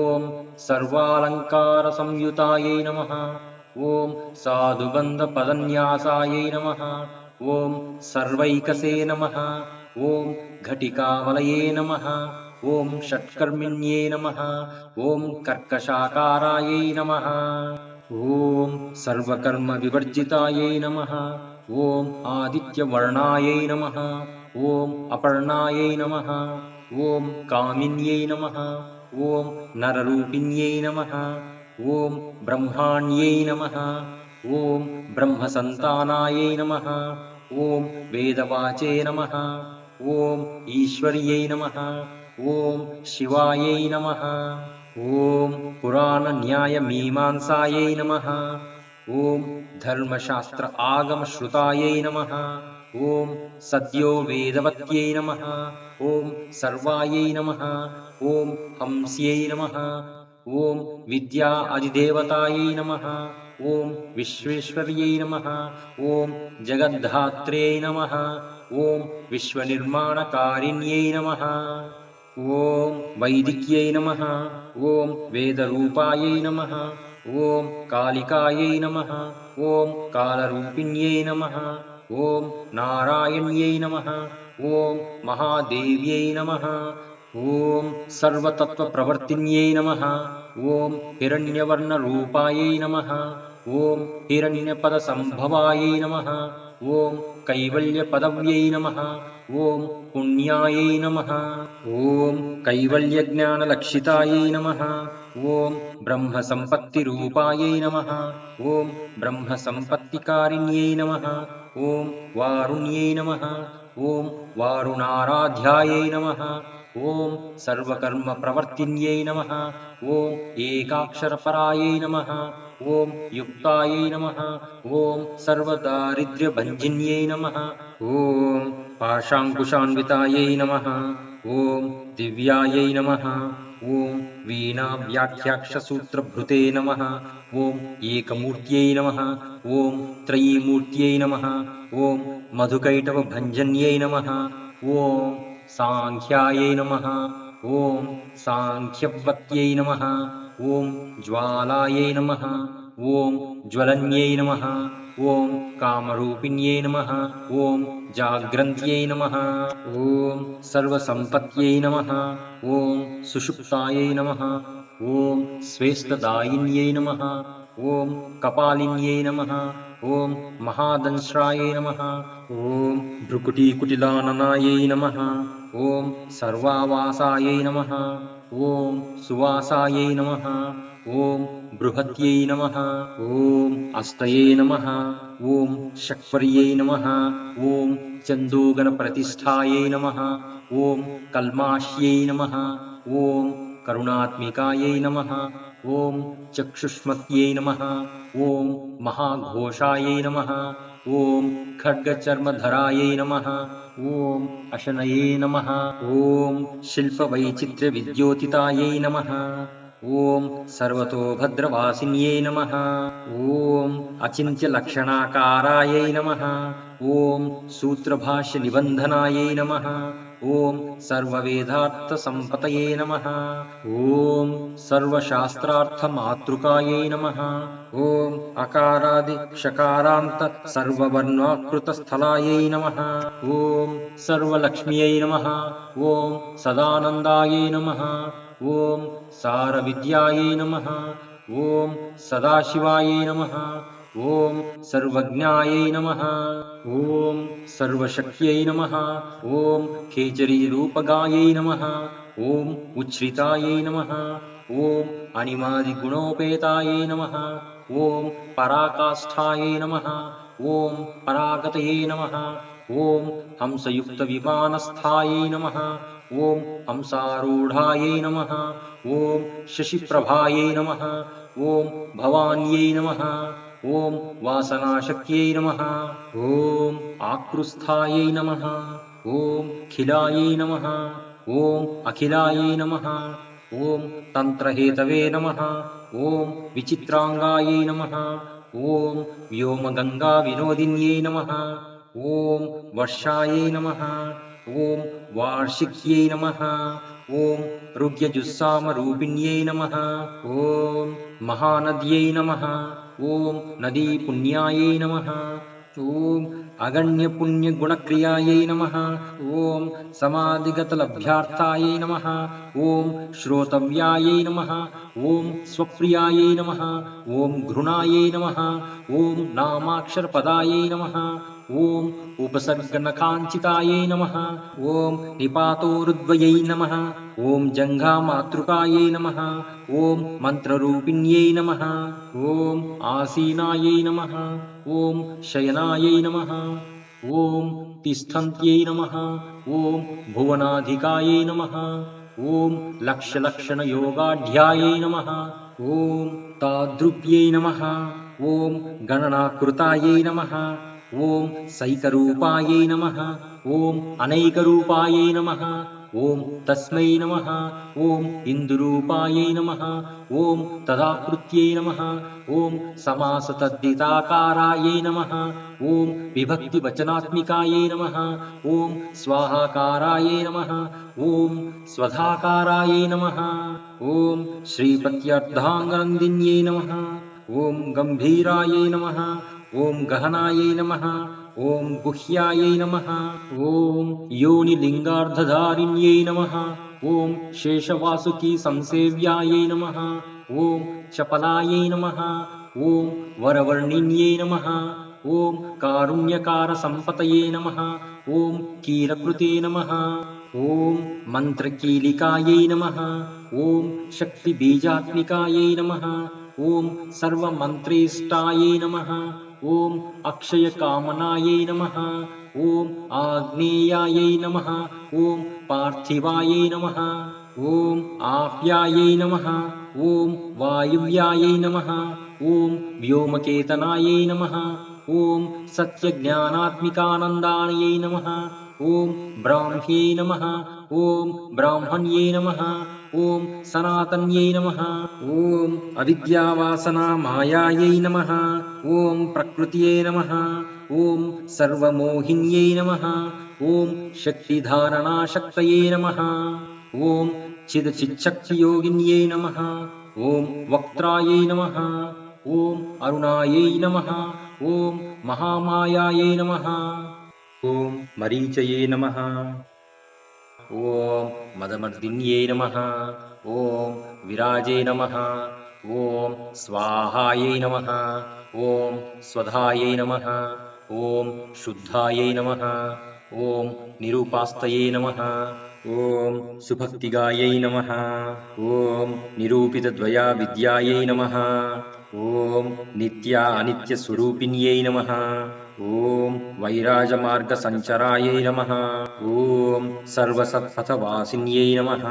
ॐ सर्वालङ्कारसंयुतायै नमः। ॐ साधुबन्धपदन्यासायै नमः। ॐ सर्वैकसे नमः। ॐ घटिकावलये नमः। ॐ षट्कर्मिण्ये नमः। ॐ कर्कशाकारायै नमः। ॐ सर्वकर्मविवर्जितायै नमः। ॐ आदित्यवर्णायै नमः। ॐ अपर्णायै नमः। ॐ कामिन्यै नमः। ॐ नररूपिण्यै नमः। ॐ ब्रह्माण्यै नमः। ॐ ब्रह्मसन्तानायै नमः। ॐ वेदवाचे नमः। ॐ ईश्वर्यै नमः। ॐ शिवायै नमः। ॐ पुराणन्यायमीमांसायै नमः। ॐ धर्मशास्त्र आगमश्रुतायै नमः। ॐ सद्यो वेदवत्यै नमः। ॐ सर्वायै नमः। ॐ हंस्यै नमः। ॐ विद्या अधिदेवतायै नमः। ॐ विश्वेश्वर्यै नमः। ॐ जगद्धात्र्यै नमः। ॐ विश्वनिर्माणकारिण्यै नमः। ॐ वैदिक्यै नमः। ॐ वेदरूपायै नमः। ॐ कालिकायै नमः। ॐ कालरूपिण्यै नमः। ॐ नारायण्यै नमः। ॐ महादेव्यै नमः। ॐ सर्वतत्त्वप्रवर्तिन्यै नमः। ॐ हिरण्यवर्णरूपायै नमः। ॐ हिरण्यपदसम्भवायै नमः। ॐ कैवल्यपदव्यै नमः। ॐ पुण्यायै नमः। ॐ कैवल्यज्ञानलक्षितायै नमः। ॐ ब्रह्मसम्पत्तिरूपायै नमः। ॐ ब्रह्मसम्पत्तिकारिण्यै नमः। ॐ वारुण्यै नमः। ॐ वारुणाराध्यायै नमः। ॐ सर्वकर्मप्रवर्तिन्यै नमः। ॐ एकाक्षरपरायै नमः। ॐ युक्तायै नमः। ॐ सर्वदारिद्र्यभञ्जिन्यै नमः। ॐ पाशाङ्कुशान्वितायै नमः। ॐ दिव्यायै नमः। ॐ वीणाव्याख्याक्षसूत्रभृते नमः। ॐ एकमूर्त्यै नमः। ॐ त्रयीमूर्त्यै नमः। ॐ मधुकैटवभञ्जन्यै नमः। ॐ साङ्ख्यायै नमः। ॐ साङ्ख्यवत्यै नमः। ॐ ज्वालायै नमः। ॐ ज्वलन्यै नमः। ॐ कामरूपिण्यै नमः। ॐ जाग्रन्त्यै नमः। ॐ सर्वसम्पत्यै नमः। ॐ सुषुप्तायै नमः। ॐ स्वेष्टदायिन्यै नमः। ॐ कपालिन्यै नमः। ॐ महादंश्रायै नमः। ॐ भ्रुकुटीकुटिलाननायै नमः। ॐ सर्वावासायै नमः। ॐ सुवासायै नमः। ॐ बृहत्यै नमः। ॐ अस्तये नमः। ॐ शक्वर्यै नमः। ॐ चन्दोगणप्रतिष्ठायै नमः। ॐ कल्माश्यै नमः। ॐ करुणात्मिकायै नमः। ॐ चक्षुष्मत्यै नमः। ॐ महाघोषायै नमः। ॐ खड्गचर्मधरायै नमः। ॐ अशनये नमः। ॐ शिल्पवैचित्र्यविद्योतितायै नमः। ॐ सर्वतोभद्रवासिन्यै नमः। ॐ अचिन्त्यलक्षणाकारायै नमः। ॐ सूत्रभाष्यनिबन्धनायै नमः। ॐ सर्ववेदार्थसम्पतये नमः। ॐ सर्वशास्त्रार्थमातृकायै नमः। ॐ अकारादिषकारान्त सर्ववर्णाकृतस्थलायै नमः। ॐ सर्वलक्ष्म्यै नमः। ॐ सदानन्दायै नमः। ॐ सारविद्यायै नमः। ॐ सदाशिवायै नमः। ॐ सर्वज्ञायै नमः। ॐ सर्वशक्त्यै नमः। ॐ खेचरीरूपगायै नमः। ॐ उच्छ्रितायै नमः। ॐ अणिमादिगुणोपेतायै नमः। ॐ पराकाष्ठायै नमः। ॐ परागतये नमः। ॐ हंसयुक्तविमानस्थायै नमः। ॐ हंसारूढायै नमः। ॐ शशिप्रभायै नमः। ॐ भवान्यै नमः। ॐ वासनाशक्त्यै नमः। ॐ आकृस्थायै नमः। ॐ खिलायै नमः। ॐ अखिलायै नमः। ॐ तन्त्रहेतवे नमः। ॐ विचित्राङ्गायै नमः। ॐ व्योमगङ्गाविनोदिन्यै नमः। ॐ वर्षायै नमः। ॐ वार्षिक्यै नमः। ॐ ऋग्यजुस्सामरूपिण्यै नमः। ॐ महानद्यै नमः। ॐ नदीपुण्यायै नमः। ॐ अगण्यपुण्यगुणक्रियायै नमः। ॐ समाधिगतलभ्यार्थायै नमः। ॐ श्रोतव्यायै नमः। ॐ स्वप्रियायै नमः। ॐ घृणायै नमः। ॐ नामाक्षरपदायै नमः। ॐ उपसर्गनखाञ्चितायै नमः। ॐ निपातोरुद्वयै नमः। ॐ जङ्घामातृकायै नमः। ॐ मन्त्ररूपिण्यै नमः। ॐ आसीनायै नमः। ॐ शयनायै नमः। ॐ तिष्ठन्त्यै नमः। ॐ भुवनाधिकायै नमः। ॐ लक्ष्यलक्षणयोगाढ्यायै नमः। ॐ तादृप्यै नमः। ॐ गणनाकृतायै नमः। ॐ सैकरूपायै नमः। ॐ अनैकरूपायै नमः। ॐ तस्मै नमः। ॐ इन्दुरूपायै नमः। ॐ तदाकृत्यै नमः। ॐ समासतद्धिताकारायै नमः। ॐ विभक्तिवचनात्मिकायै नमः। ॐ स्वाहाकारायै नमः। ॐ स्वधाकारायै नमः। ॐ श्रीपत्यर्धाङ्गनन्दिन्यै नमः। ॐ गम्भीरायै नमः। ॐ गहनायै नमः। ॐ गुह्यायै नमः। ॐ योनिलिङ्गार्धधारिण्यै नमः। ॐ शेषवासुकीसंसेव्यायै नमः। ॐ चपलायै नमः। ॐ वरवर्णिन्यै नमः। ॐ कारुण्यकारसम्पतये नमः। ॐ कीलकृते नमः। ॐ मन्त्रकीलिकायै नमः। ॐ शक्तिबीजात्मिकायै नमः। ॐ सर्वमन्त्रेष्टायै नमः। ॐ अक्षयकामनायै नमः। ॐ आग्नेयायै नमः। ॐ पार्थिवायै नमः। ॐ आप्यायै नमः। ॐ वायुव्यायै नमः। ॐ व्योमकेतनायै नमः। ॐ सत्यज्ञानात्मिकानन्दायै नमः। ॐ ब्राह्म्यै नमः। ॐ ब्राह्मण्यै नमः। ॐ सनातन्यै नमः। ॐ अविद्यावासनामायायै नमः। ॐ प्रकृत्यै नमः। ॐ सर्वमोहिन्यै नमः। ॐ शक्तिधारणाशक्तये नमः। ॐ चिदचिच्छक्तियोगिन्यै नमः। ॐ वक्त्रायै नमः। ॐ अरुणायै नमः। ॐ महामायायै नमः। ॐ मरीचये नमः। ॐ मदमर्दिन्यै नमः। ॐ विराजे नमः। ॐ स्वाहायै नमः। ॐ स्वधायै नमः। ॐ शुद्धायै नमः। ॐ निरूपास्तये नमः। ॐ सुभक्तिगायै नमः। ॐ निरूपितद्वयाविद्यायै नमः। ॐ नित्या अनित्यस्वरूपिण्यै नमः। ॐ वैराजमार्गसञ्चरायै नमः। ॐ सर्वसत्पथवासिन्यै नमः।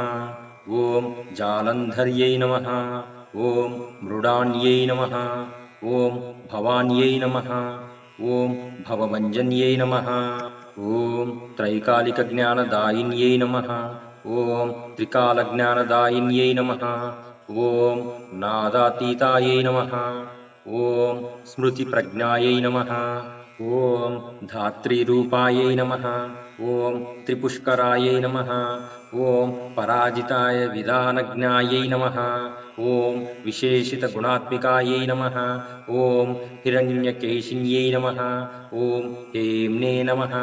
ॐ जालन्धर्यै नमः। ॐ मृडान्यै नमः। ॐ भवान्यै नमः। ॐ भवभञ्जन्यै नमः। ॐ त्रैकालिकज्ञानदायिन्यै नमः। ॐ त्रिकालज्ञानदायिन्यै नमः। ॐ नादातीतायै नमः। ॐ स्मृतिप्रज्ञायै नमः। ॐ धात्रीरूपायै नमः। ॐ त्रिपुष्करायै नमः। ॐ पराजिताय विधानज्ञायै नमः। ॐ विशेषितगुणात्मिकायै नमः। ॐ हिरण्यकेशिन्यै नमः। ॐ हेम्ने नमः।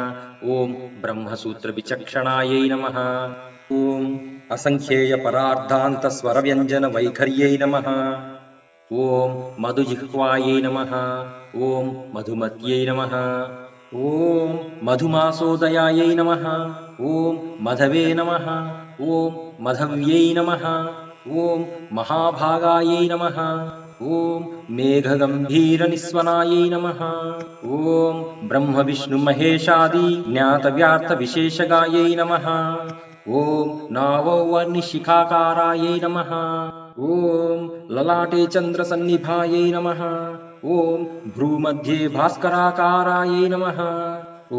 ॐ ब्रह्मसूत्रविचक्षणायै नमः। ॐ असङ्ख्येयपरार्धान्तस्वरव्यञ्जनवैखर्यै नमः। ॐ मधुजिह्वायै नमः। ॐ मधुमत्यै नमः। ॐ मधुमासोदयायै नमः। ॐ मधवे नमः। ॐ मधव्यै नमः। ॐ महाभागायै नमः। ॐ मेघगम्भीरनिस्वनायै नमः। ॐ ब्रह्मविष्णुमहेशादि ज्ञातव्यार्थविशेषगायै नमः। ॐ नावौवर्णिशिखाकारायै नमः। ॐ ललाटे चन्द्रसन्निभायै नमः। ॐ भ्रूमध्ये भास्कराकारायै नमः।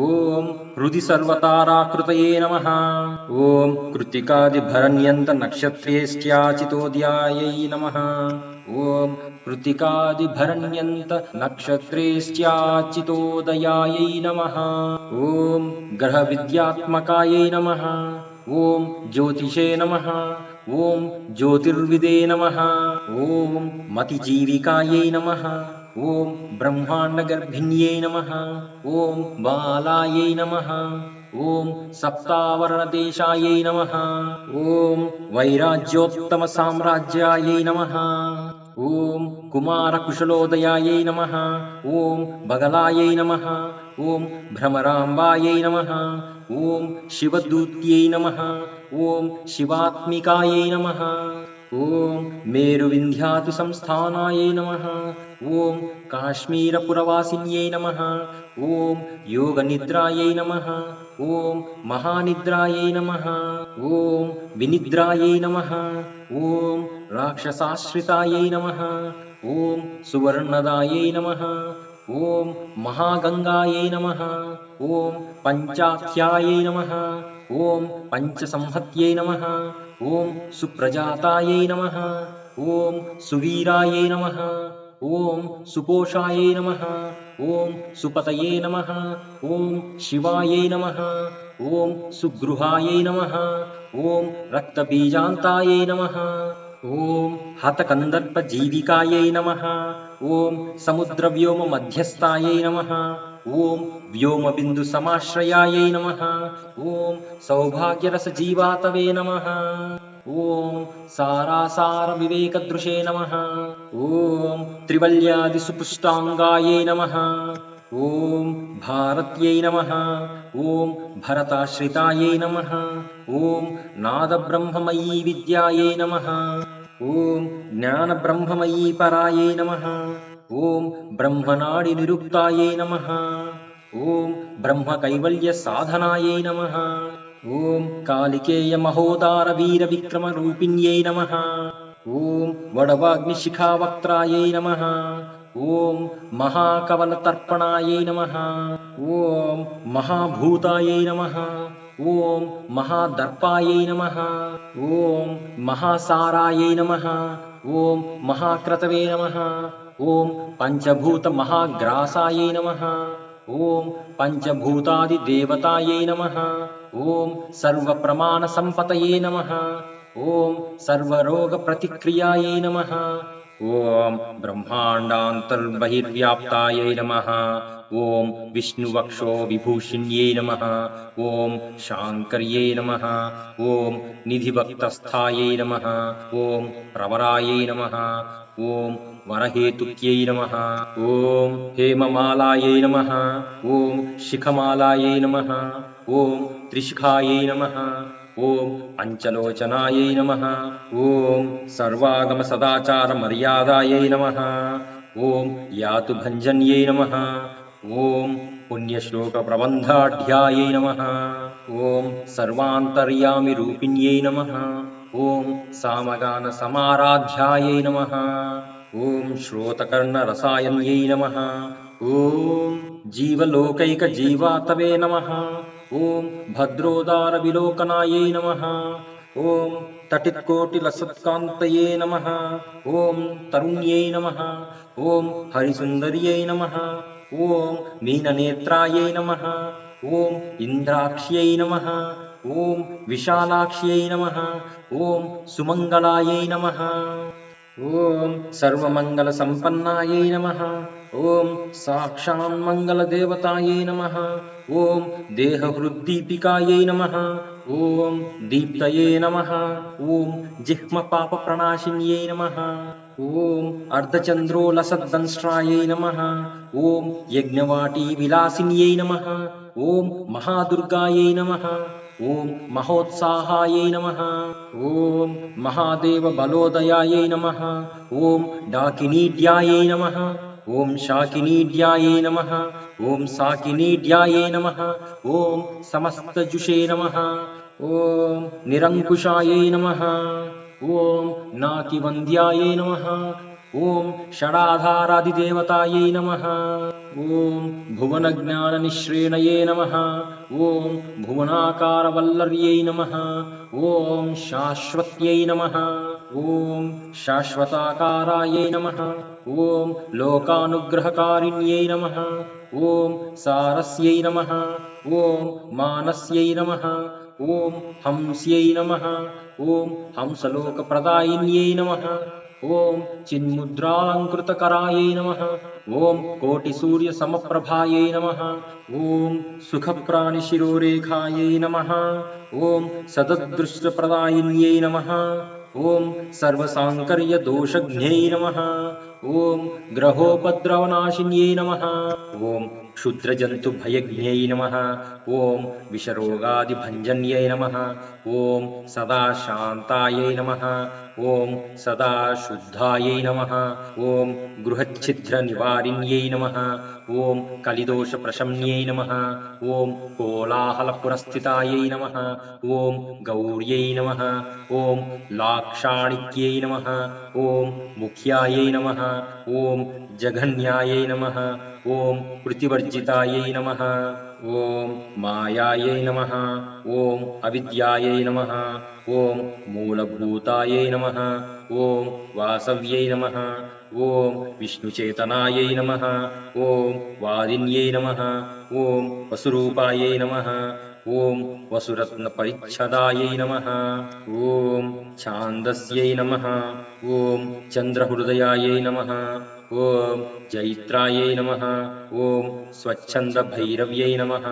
ॐ हृदि सर्वताराकृतये नमः। ॐ कृत्तिकादिभरण्यन्तनक्षत्रेष्ट्याचितोदयायै नमः। ॐ कृत्तिकादिभरण्यन्तनक्षत्रेष्ट्याचितोदयायै नमः। ॐ ग्रहविद्यात्मकायै नमः। ॐ ज्योतिषे नमः। ॐ ज्योतिर्विदे नमः। ॐ मतिजीविकायै नमः। ॐ ब्रह्माण्डगर्भिण्यै नमः। ॐ बालायै नमः। ॐ सप्तावरणदेशायै नमः। ॐ वैराज्योत्तमसाम्राज्यायै नमः। ॐ कुमारकुशलोदयायै नमः। ॐ बगलायै नमः। ॐ भ्रमराम्बायै नमः। ॐ शिवदूत्यै नमः। ॐ शिवात्मिकायै नमः। ॐ मेरुविन्ध्यातिसंस्थानायै नमः। ॐ काश्मीरपुरवासिन्यै नमः। ॐ योगनिद्रायै नमः। ॐ महानिद्रायै नमः। ॐ विनिद्रायै नमः। ॐ राक्षसाश्रितायै नमः। ॐ सुवर्णदायै नमः। ॐ महागङ्गायै नमः। ॐ पञ्चाख्यायै नमः। ॐ पञ्चसंहत्यै नमः। ॐ सुप्रजातायै नमः। ॐ सुवीरायै नमः। ॐ सुपोषायै नमः। ॐ सुपतये नमः। ॐ शिवायै नमः। ॐ सुगृहायै नमः। ॐ रक्तबीजान्तायै नमः। ॐ हतकन्दर्पजीविकायै नमः। ॐ समुद्रव्योममध्यस्थायै नमः। ॐ व्योमबिन्दुसमाश्रयायै नमः। ॐ सौभाग्यरसजीवातवे नमः। ॐ सारासारविवेकदृशे नमः। ॐ त्रिवल्यादिसुपुष्टाङ्गायै नमः। ॐ भारत्यै नमः। ॐ भरताश्रितायै नमः। ॐ नादब्रह्ममयी विद्यायै नमः। ॐ ज्ञानब्रह्ममयी परायै नमः। ॐ ब्रह्मनाडिनिरुक्तायै नमः। ॐ ब्रह्मकैवल्यसाधनायै नमः। ॐ कालिकेयमहोदारवीरविक्रमरूपिण्यै नमः। ॐ वडवाग्निशिखावक्त्रायै नमः। ॐ महाकवलतर्पणायै नमः। ॐ महाभूतायै नमः। ॐ महादर्पायै नमः। ॐ महासारायै नमः। ॐ महाक्रतवे नमः। ॐ पञ्चभूतमहाग्रासायै नमः। ॐ पञ्चभूतादिदेवतायै नमः। ॐ सर्वप्रमाणसम्पतये नमः। ॐ सर्वरोगप्रतिक्रियायै नमः। ॐ ब्रह्माण्डान्तर्बहिर्व्याप्तायै नमः। ॐ विष्णुवक्षो विभूषिण्यै नमः। ॐ शाङ्कर्यै नमः। ॐ निधिभक्तस्थायै नमः। ॐ प्रवरायै नमः। ॐ वरहेतुक्यै नमः। ॐ हेममालायै नमः। ॐ शिखमालायै नमः। ॐ त्रिशिखायै नमः। ॐ पञ्चलोचनायै नमः। ॐ सर्वागमसदाचारमर्यादायै नमः। ॐ यातुभञ्जन्यै नमः। ॐ पुण्यश्लोकप्रबन्धाढ्यायै नमः। ॐ सर्वान्तर्यामिरूपिण्यै नमः। ॐ सामगानसमाराध्यायै नमः। ॐ श्रोतकर्णरसायन्यै नमः। ॐ जीवलोकैकजीवातवे नमः। ॐ भद्रोदारविलोकनायै नमः। ॐ तटित्कोटिलसत्कान्तये नमः। ॐ तरुण्यै नमः। ॐ हरिसुन्दर्यै नमः। ॐ मीननेत्रायै नमः ॐ इन्द्राक्ष्यै नमः ॐ विशालाक्ष्यै नमः ॐ सुमङ्गलायै नमः ॐ सर्वमङ्गलसम्पन्नायै नमः ॐ साक्षान्मङ्गलदेवतायै नमः ॐ देहहृद्दीपिकायै नमः ॐ दीप्तये नमः ॐ जिह्मपापप्रणाशिन्यै नमः ॐ अर्धचन्द्रोलसद्दंष्ट्रायै नमः ॐ यज्ञवाटीविलासिन्यै नमः ॐ महादुर्गायै नमः ॐ महोत्साहायै नमः ॐ महादेवबलोदयायै नमः ॐ डाकिनीड्यायै नमः ॐ शाकिनीड्यायै नमः ॐ साकिनीड्यायै नमः ॐ समस्तजुषे नमः ॐ निरङ्कुशायै नमः ॐ नाकिवन्द्यायै नमः ॐ षडाधारादिदेवतायै नमः ॐ भुवनज्ञाननिःश्रेणये नमः ॐ भुवनाकारवल्लर्यै नमः ॐ शाश्वत्यै नमः ॐ शाश्वताकारायै नमः ॐ लोकानुग्रहकारिण्यै नमः ॐ सारस्यै नमः ॐ मानस्यै नमः ॐ हंस्यै नमः ॐ हंसलोकप्रदायिन्यै नमः ॐ चिन्मुद्रालङ्कृतकरायै नमः ॐ कोटिसूर्यसमप्रभायै नमः ॐ सुखप्राणिशिरोरेखायै नमः ॐ सददृष्टप्रदायिन्यै नमः ॐ सर्वसाङ्कर्यदोषज्ञै नमः ॐ ग्रहोपद्रवनाशिन्यै नमः ॐ क्षुद्रजन्तुभयज्ञै नमः ॐ विषरोगादिभञ्जन्यै नमः ॐ सदा शान्तायै नमः ॐ सदा शुद्धायै नमः ॐ गृहच्छिद्रनिवारिण्यै नमः ॐ कलिदोषप्रशम्न्यै नमः ॐ कोलाहलपुरस्थितायै नमः ॐ गौर्यै नमः ॐ लाक्षाणिक्यै नमः ॐ मुख्यायै नमः ॐ जघन्यायै नमः ॐ प्रतिवर्जितायै नमः ॐ मायायै नमः ॐ अविद्यायै नमः ॐ मूलभूतायै नमः ॐ वासव्यै नमः ॐ विष्णुचेतनायै नमः ॐ वादिन्यै नमः ॐ वसुरूपायै नमः ॐ वसुरत्नपरिच्छदायै नमः ॐ छान्दस्यै नमः ॐ चन्द्रहृदयायै नमः ॐ जैत्रायै नमः ॐ स्वच्छन्दभैरव्यै नमः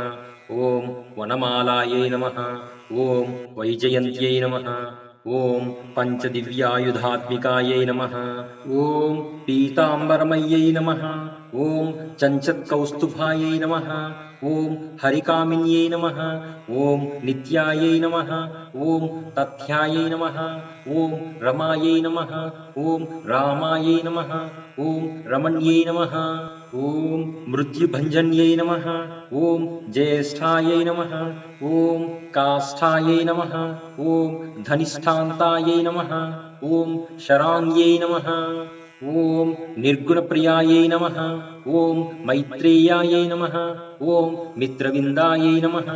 ॐ वनमालायै नमः ॐ वैजयन्त्यै नमः ॐ पञ्चदिव्यायुधात्मिकायै नमः ॐ पीताम्बरमय्यै नमः ॐ चञ्चत्कौस्तुभायै नमः ॐ हरिकामिन्यै नमः ॐ नित्यायै नमः ॐ तथ्यायै नमः ॐ रमायै नमः ॐ रामायै नमः ॐ रमण्यै नमः ॐ मृत्युभञ्जन्यै नमः ॐ ज्येष्ठायै नमः ॐ काष्ठायै नमः ॐ धनिष्ठान्तायै नमः ॐ शराङ्यै नमः ॐ निर्गुणप्रियायै नमः ॐ मैत्रेयायै नमः ॐ मित्रविन्दायै नमः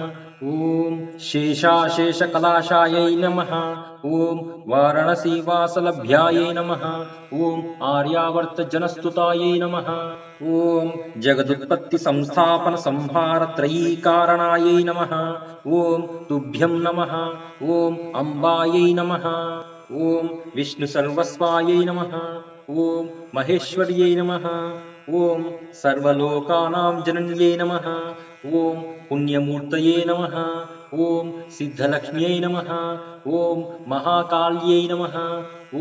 ॐ शेषाशेषकलाशायै नमः ॐ वाराणसीवासलभ्यायै नमः ॐ आर्यावर्तजनस्तुतायै नमः ॐ जगदुत्पत्तिसंस्थापनसंहारत्रयीकारणायै नमः ॐ तुभ्यं नमः ॐ अम्बायै नमः ॐ विष्णुसर्वस्वायै नमः ॐ महेश्वर्यै नमः ॐ सर्वलोकानां जनन्यै नमः ॐ पुण्यमूर्तये नमः ॐ सिद्धलक्ष्म्यै नमः ॐ महाकाल्यै नमः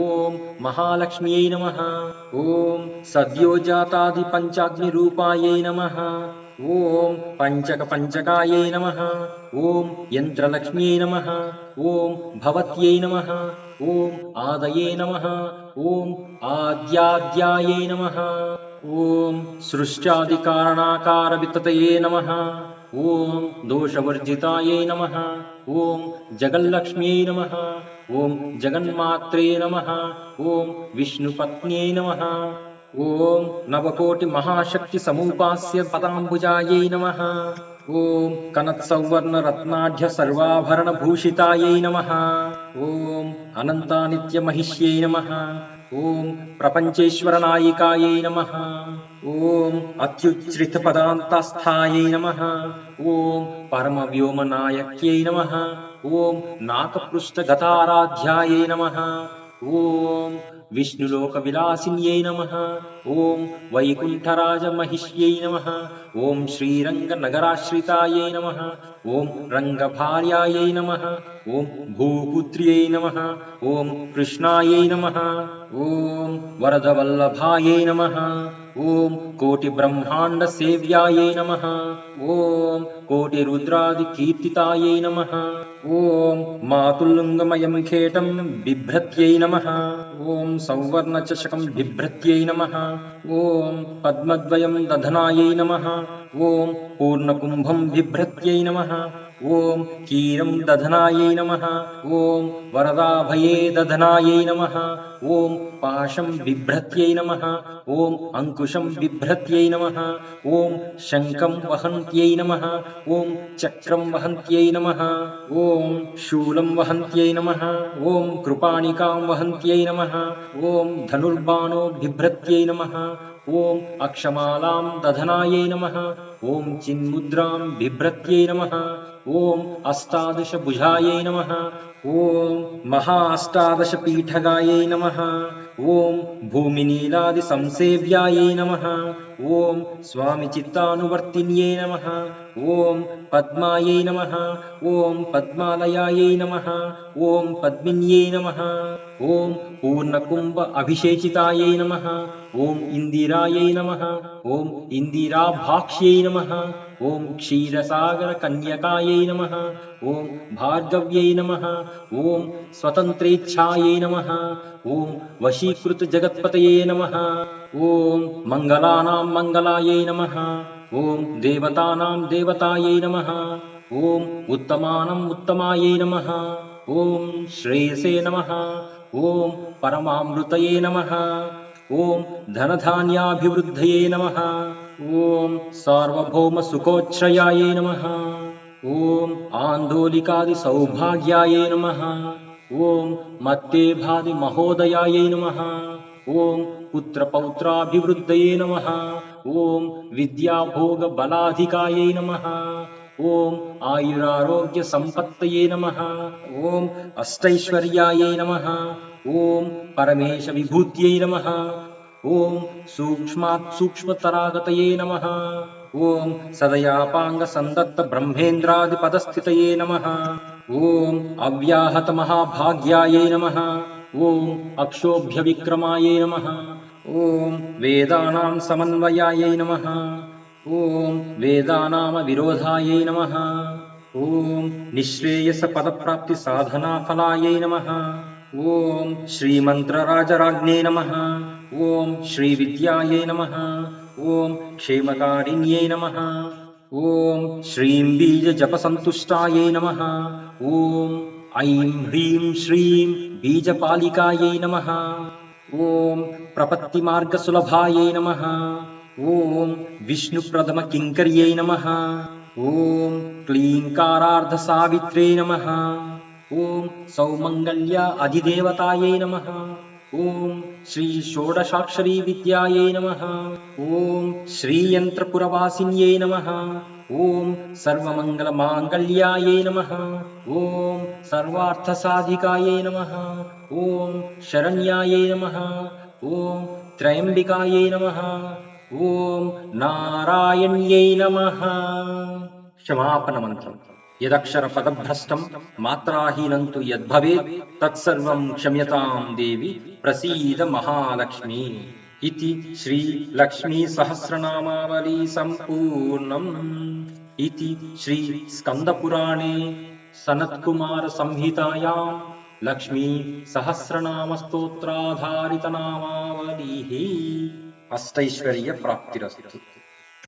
ॐ महालक्ष्म्यै नमः ॐ सद्योजातादिपञ्चाग्निरूपायै नमः ॐ पञ्चकपञ्चकायै नमः ॐ यन्त्रलक्ष्म्यै नमः ॐ भवत्यै नमः ॐ आदये नमः ॐ आद्याद्यायै नमः ॐ सृष्ट्यादिकारणाकारविततये नमः ॐ दोषवर्जितायै नमः ॐ जगल्लक्ष्म्यै नमः ॐ जगन्मात्रे नमः ॐ विष्णुपत्न्यै नमः ॐ नवकोटिमहाशक्तिसमुपास्य पदाम्बुजायै नमः ॐ कनत्सौवर्णरत्नाढ्य सर्वाभरणभूषितायै नमः ॐ अनन्तानित्यमहिष्यै नमः ఓం ప్రపంచేశ్వరనాయికాయై నమః. ఓం అత్యుచ్ఛ్రితపదాంతస్థాయై నమః. ఓం పరమవ్యోమనాయక్యై నమః. ఓం నాకపృష్ఠగతారాధ్యాయై నమః. ఓం విష్ణులోకవిలాసిన్యై నమః. ఓం వైకుంఠరాజమహిష్యై నమః. ఓం శ్రీరంగనగరాశ్రితాయై నమః. ఓం రంగభార్యాయై నమః. ఓం భూపుత్ర్యై నమః. ఓం కృష్ణాయై నమః. ఓం వరదవల్లభాయై నమః. ఓం కోటిబ్రహ్మాండసేవ్యాయై నమః. ఓం కోటిరుద్రాదికీర్తితాయై నమః. ఓం మాతుల్లింగమయం ఖేటం బిభ్రత్యై నమః. ఓం సౌవర్ణచషకం బిభ్రత్యై నమః. ఓం పద్మద్వయం దధనాయై నమః. ఓం పూర్ణకుంభం బిభ్రత్యై నమః. ఓం కీరం దధనాయై నమః. ఓం వరదాభయే దధనాయై నమః. ఓం పాశం బిభ్రత్యై నమః. ఓం అంకుశం బిభ్రత్యై నమః. ఓం శంఖం వహంత్యై నమః. ఓం చక్రం వహంత్యై నమః. ఓం శూలం వహంత్యై నమః. ఓం కృపాణికాం వహంత్యై నమః. ఓం ధనుర్బాణో బిభ్రత్యై నమః. ఓం అక్షమాలాం దధనాయై నమః. ఓం చిన్ముద్రాం బిభ్రత్యై నమః. ఓం అష్టాదశభుజాయై నమః. ఓం మహాష్టాదశపీఠగాయై నమః. ఓం భూమినీలాది సంసేవ్యాయై నమః. ఓం స్వామి చిత్తానువర్తిన్యై నమః. ఓం పద్మాయై నమః. ఓం పద్మాలయాయై నమః. ఓం పద్మిన్యై నమః. ఓం పూర్ణకుంభ అభిషేచితాయై నమః. ఓం ఇందిరాయై నమః. ఓం ఇందిరాభాక్ష్యై నమః. ఓం క్షీరసాగర కన్యకాయై నమః. ఓం భార్గవ్యై నమః. ఓం స్వతంత్రేచ్ఛాయై నమః. ఓం వశీకృత జగత్పతయే నమః. ఓం మంగళానాం మంగళాయై నమః. ఓం దేవతానాం దేవతాయై నమః. ఓం ఉత్తమానం ఉత్తమాయై నమః. ఓం శ్రేయసే నమః. ఓం పరమామృతయే నమః. ఓం ధనధాన్యాభివృద్ధయే నమః. ఓం సార్వభౌమ సుఖోచ్ఛ్రయాయే నమః. ఓం ఆందోళికాది సౌభాగ్యాయే నమః. ఓం మత్తేభాది మహోదయాయై నమః. ఓం పుత్రపౌత్రాభివృద్ధయే నమః. ఓం విద్యాభోగ బలాధికాయై నమః. ఓం ఆయురారోగ్య సంపత్తయే నమః. ఓం అష్టైశ్వర్యాయై నమః. ఓం పరమేశ విభూత్యై నమః. ఓం సూక్ష్మాత్ సూక్ష్మతరాగతయే నమః. ఓం సదయాపాంగ సందత్త బ్రహ్మేంద్రాది పదస్థితయే నమః. ఓం అవ్యాహత మహాభాగ్యాయై నమః. ఓం అక్షోభ్య విక్రమాయై నమః. ఓం వేదానాం సమన్వయాయై నమః. ఓం వేదానామ విరోధాయై నమః. ఓం నిశ్రేయస పదప్రాప్తి సాధనా ఫలాయై నమః. ఓం శ్రీమంత్రరాజరాజ్ఞే నమః. ఓం శ్రీ విద్యాయై నమః. ఓం క్షేమకారిణ్యై నమః. ఓం శ్రీం బీజ జప సంతుష్టాయై నమః. ఓం ఐం హ్రీం శ్రీం బీజపాలికాయై నమః. ఓం ప్రపత్తి మార్గ సులభాయై నమః. ఓం విష్ణు ప్రథమ కింకర్యై నమః. ఓం క్లీంకారార్థ సావిత్రే నమః. ఓం సౌమంగళ్య అధిదేవతాయై నమః. ఓం శ్రీ షోడశాక్షరీ విద్యాయై నమః. ఓం శ్రీయంత్రపురవాసిన్యై నమః. ఓం సర్వమంగళ మాంగళ్యాయై నమః. ఓం సర్వార్థసాధికాయై నమః. ఓం శరణ్యాయై నమః. ఓం త్రయంబికాయై నమః. ఓం నారాయణ్యై నమః. క్షమాపణ మంత్రం. యదక్షర పదభ్రష్టం మాత్రాహీనం తు యద్భవేత్ తత్సర్వం క్షమ్యతాం దేవి ప్రసీద మహాలక్ష్మి. ఇతి శ్రీ లక్ష్మీ సహస్రనామావళీ సంపూర్ణం. ఇతి శ్రీ స్కందపురాణే సనత్కుమార సంహితాయాం లక్ష్మీ సహస్రనామ స్తోత్రాధారిత నామావళీ. అష్టైశ్వర్య ప్రాప్తిరస్తు.